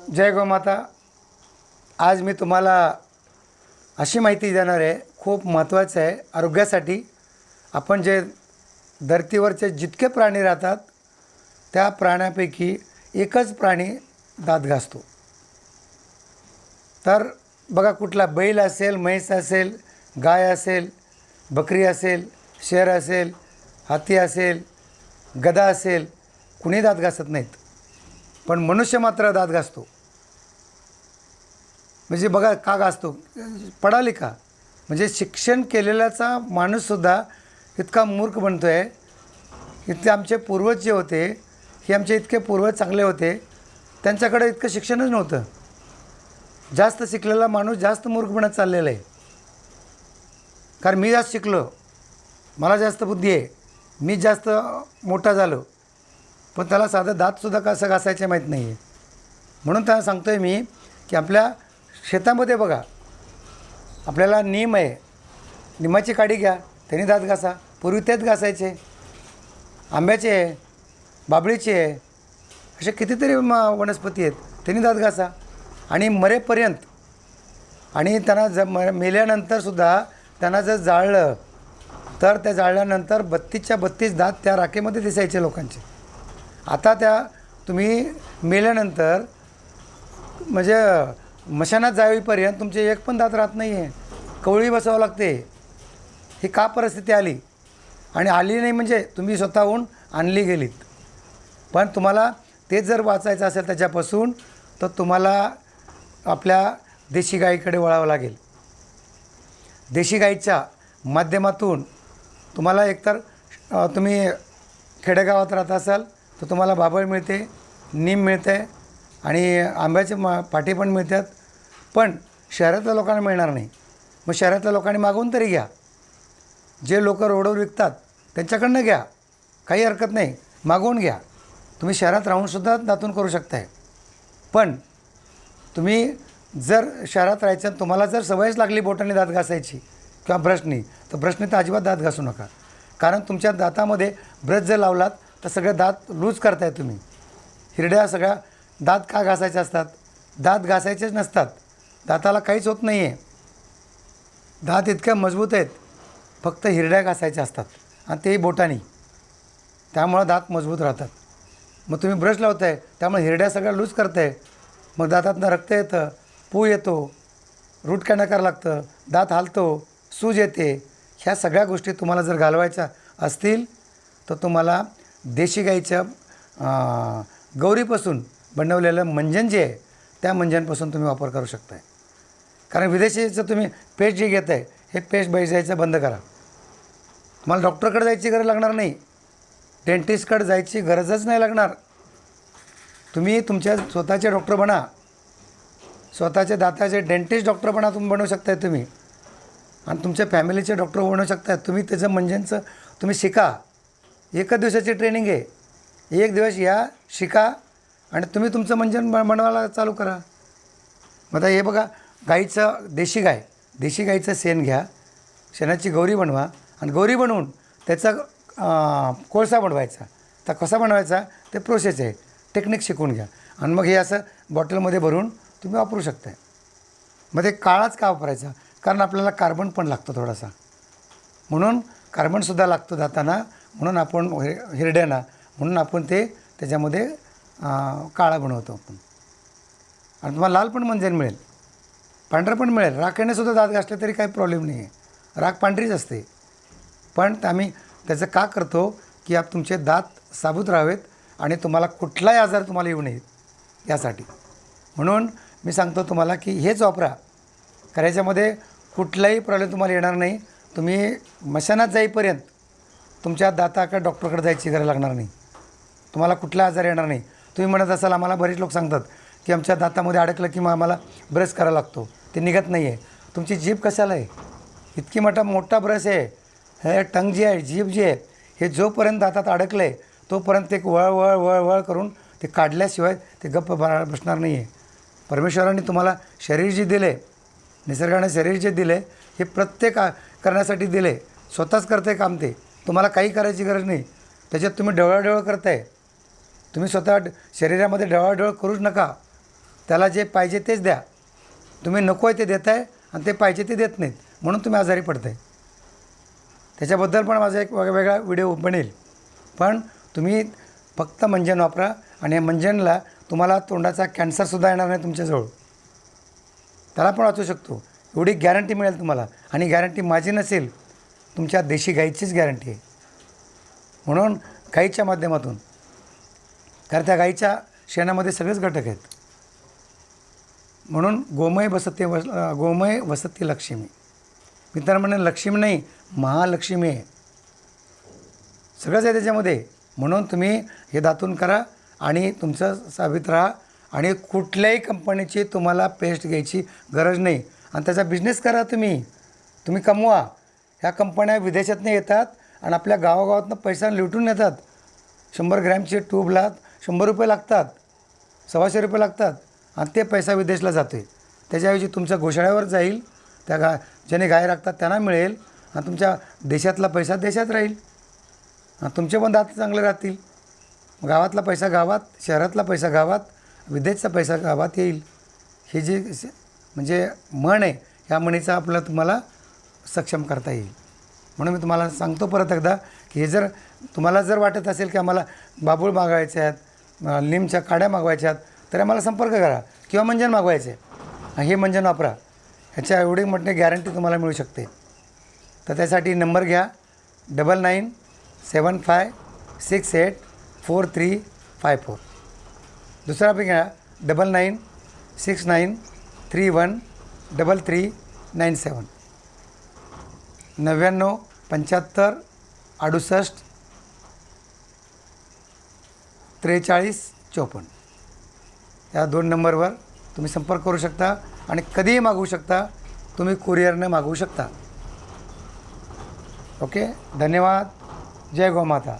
जय गोमाता. आज मी तुम्हाला अशी माहिती देणार आहे, खूप महत्त्वाचं आहे आरोग्यासाठी. आपण जे धरतीवरचे जितके प्राणी राहतात त्या प्राण्यापैकी एकच प्राणी दात घासतो. तर बघा, कुठला बैल असेल, म्हैस असेल, गाय असेल, बकरी असेल, शेर असेल, हाती असेल, गधा असेल, कुणी दात घासत नाहीत. पण मनुष्य मात्र दात घासतो. म्हणजे बघा का घासतो? पडाली का? म्हणजे शिक्षण केलेल्याचा माणूससुद्धा इतका मूर्ख बनतो आहे. इतके आमचे पूर्वज जे होते, हे आमचे इतके पूर्वज चांगले होते, त्यांच्याकडे इतकं शिक्षणच नव्हतं. जास्त शिकलेला माणूस जास्त मूर्ख बनत चाललेला आहे. कारण मी जास्त शिकलो, मला जास्त बुद्धी आहे, मी जास्त मोठा झालो, पण त्याला साधं दातसुद्धा कसं घासायचं माहीत नाही आहे. म्हणून त्याला सांगतो आहे मी की आपल्या शेतामध्ये बघा, आपल्याला नीम आहे, निमाची काडी घ्या, त्यांनी दात घासा. पूर्वी तेच घासायचे. आंब्याचे आहे, बाबळीचे आहे, असे कितीतरी वनस्पती आहेत, त्यांनी दात घासा. आणि मरेपर्यंत, आणि त्यांना मेल्यानंतरसुद्धा त्यांना जर जाळलं तर त्या जाळल्यानंतर 32च्या 32 दात त्या राखेमध्ये दिसायचे लोकांचे. आता त्या तुम्ही मेल्यानंतर म्हणजे मशानात जाईपर्यंत तुमचे एक पण दात राहत नाही आहे, कवळी बसावं लागते. ही का परिस्थिती आली? आणि आली नाही म्हणजे तुम्ही स्वतःहून आणली गेलीत. पण तुम्हाला ते जर वाचायचं असेल त्याच्यापासून, तर तुम्हाला आपल्या देशी गाईकडे वळावं लागेल. देशी गाईच्या माध्यमातून तुम्हाला एकतर तुम्ही खेडेगावात राहत असाल तर तुम्हाला बाभळ मिळते, नीम मिळते आणि आंब्याचे पाटी पण मिळतात. पण शहरातल्या लोकांना मिळणार नाही. मग शहरातल्या लोकांनी मागवून तरी घ्या. जे लोक रोडवर विकतात त्यांच्याकडनं घ्या, काही हरकत नाही, मागवून घ्या. तुम्ही शहरात राहूनसुद्धा दातून करू शकताय. पण तुम्ही जर शहरात राहायचं, तुम्हाला जर सवयच लागली बोटाने दात घासायची किंवा ब्रशनी, तर ब्रशने तर अजिबात दात घासू नका. कारण तुमच्या दातामध्ये ब्रश जर लावलात तर सगळे दात लूज करताय तुम्ही. हिरड्या सगळ्या दात का घासायचे असतात? दात घासायचेच नसतात. दाताला काहीच होत नाही आहे. दात इतके मजबूत आहेत, फक्त हिरड्या घासायच्या असतात, आणि तेही बोटाने. त्यामुळं दात मजबूत राहतात. मग तुम्ही ब्रश लावताय, त्यामुळे हिरड्या सगळ्या लूज करताय. मग दातातनं रक्त येतं, पू येतो, रूट कॅनल करावं लागतं, दात हालतो, सूज येते. ह्या सगळ्या गोष्टी तुम्हाला जर घालवायच्या असतील तर तुम्हाला देशी गाईच्या गौरीपासून बनवलेलं मंजन जे आहे त्या मंजनपासून तुम्ही वापर करू शकताय. कारण विदेशीचं तुम्ही पेस्ट जे घेत आहे, हे पेस्ट जायचं बंद करा. तुम्हाला डॉक्टरकडे जायची गरज लागणार नाही, डेंटिस्टकडे जायची गरजच नाही लागणार. तुम्ही तुमच्या स्वतःचे डॉक्टर बना, स्वतःच्या दाताचे डेंटिस्ट डॉक्टर तुम्ही बनवू शकताय तुम्ही, आणि तुमच्या फॅमिलीचे डॉक्टर बनवू शकताय तुम्ही. त्याचं मंजनचं तुम्ही शिका. एकच दिवसाची ट्रेनिंग आहे. एक दिवस या, शिका, आणि तुम्ही तुमचं मंजन बनवायला चालू करा. मग आता हे बघा, गाईचं देशी गाईचं शेण घ्या, शेणाची गौरी बनवा, आणि गौरी बनवून त्याचा कोळसा बनवायचा. तर कसा बनवायचा ते प्रोसेस आहे, टेक्निक शिकून घ्या, आणि मग हे असं बॉटलमध्ये भरून तुम्ही वापरू शकताय. मग ते काळाच का वापरायचा? कारण आपल्याला कार्बन पण लागतो थोडासा, म्हणून कार्बनसुद्धा लागतो दातांना, म्हणून आपण हिरड्यांना, म्हणून आपण ते त्याच्यामध्ये काळा बनवतो आपण. आणि तुम्हाला लाल पण मंजन मिळेल, पांढरं पण मिळेल. राखेनेसुद्धा दात घासले तरी काही प्रॉब्लेम नाही आहे. राख पांढरीच असते. पण आम्ही त्याचं का करतो की तुमचे दात साबूत राहावेत आणि तुम्हाला कुठलाही आजार तुम्हाला येऊ नयेत यासाठी. म्हणून मी सांगतो तुम्हाला की हेच वापरा. कारण याच्यामध्ये कुठलाही प्रॉब्लेम तुम्हाला येणार नाही. तुम्ही मशानात जाईपर्यंत तुमच्या दाताकडे डॉक्टरकडे जायची गरज लागणार नाही. तुम्हाला कुठला आजार येणार नाही. तुम्ही म्हणत असाल, आम्हाला बरेच लोक सांगतात की आमच्या दातामध्ये अडकलं की मग आम्हाला ब्रश करावं लागतो, ते निघत नाही आहे. तुमची जीभ कशाला आहे? इतकी मोठा ब्रश आहे. हे टंग जी आहे, जीभ जी आहे, हे जोपर्यंत दातात अडकलं आहे तोपर्यंत एक वळ करून ते काढल्याशिवाय ते गप्प बसणार नाही आहे. परमेश्वराने तुम्हाला शरीर जे दिले, निसर्गाने शरीर जे दिले, हे प्रत्येक करण्यासाठी दिले. स्वतःच करते काम ते. तुम्हाला काही करायची गरज नाही. त्याच्यात तुम्ही डवळाडवळ करताय. तुम्ही स्वतः शरीरामध्ये डवळाडवळ करूच नका. त्याला जे पाहिजे तेच द्या. तुम्ही नको आहे ते देताय आणि ते पाहिजे ते देत नाहीत, म्हणून तुम्ही आजारी पडताय. त्याच्याबद्दल पण माझा एक वेगळा व्हिडिओ बनेल. पण तुम्ही फक्त मंजन वापरा आणि या मंजनला तुम्हाला तोंडाचा कॅन्सरसुद्धा येणार नाही तुमच्याजवळ. त्याला पण वाचू शकतो, एवढी गॅरंटी मिळेल तुम्हाला. आणि गॅरंटी माझी नसेल, तुमच्या देशी गाईचीच गॅरंटी आहे. म्हणून गाईच्या माध्यमातून, कारण त्या गाईच्या शेणामध्ये सगळेच घटक आहेत. म्हणून गोमय वसती लक्ष्मी. मी तर म्हणेन लक्ष्मी नाही, महालक्ष्मी आहे. सगळंच आहे त्याच्यामध्ये. म्हणून तुम्ही हे दातून करा आणि तुमचं साबित राहा. आणि कुठल्याही कंपनीची तुम्हाला पेस्ट घ्यायची गरज नाही. आणि त्याचा बिझनेस करा तुम्ही कमवा. ह्या कंपन्या विदेशातनं येतात आणि आपल्या गावागावातनं पैसा लुटून येतात. 100 ग्रॅमची ट्यूबला 100 रुपये लागतात, 125 रुपये लागतात आणि ते पैसा विदेशला जातो आहे. त्याच्याऐवजी तुमच्या गोशाळ्यावर जाईल, त्या ज्याने गाय राखतात त्यांना मिळेल आणि तुमच्या देशातला पैसा देशात राहील आणि तुमचे पण दात चांगले राहतील. गावातला पैसा गावात, शहरातला पैसा गावात, विदेशचा पैसा गावात येईल. हे जे म्हणजे म्हण आहे, ह्या म्हणीचा आपल्याला तुम्हाला सक्षम करता येईल. म्हणून मी तुम्हाला सांगतो परत एकदा की हे जर तुम्हाला जर वाटत असेल की आम्हाला बाबूळ मागवायचे आहेत, लिमच्या काड्या मागवायच्या आहेत, तर आम्हाला संपर्क करा किंवा मंजन मागवायचे. हे मंजन वापरा, ह्याच्या एवढी मोठी गॅरंटी तुम्हाला मिळू शकते. तर त्यासाठी नंबर घ्या 9975684354. दुसरा पण घ्या 9969313397. 9975684354. या 2 नंबरवर तुम्ही संपर्क करू शकता आणि कधीही मागवू शकता. तुम्ही कुरिअरने मागवू शकता. ओके, धन्यवाद. जय गोमाता.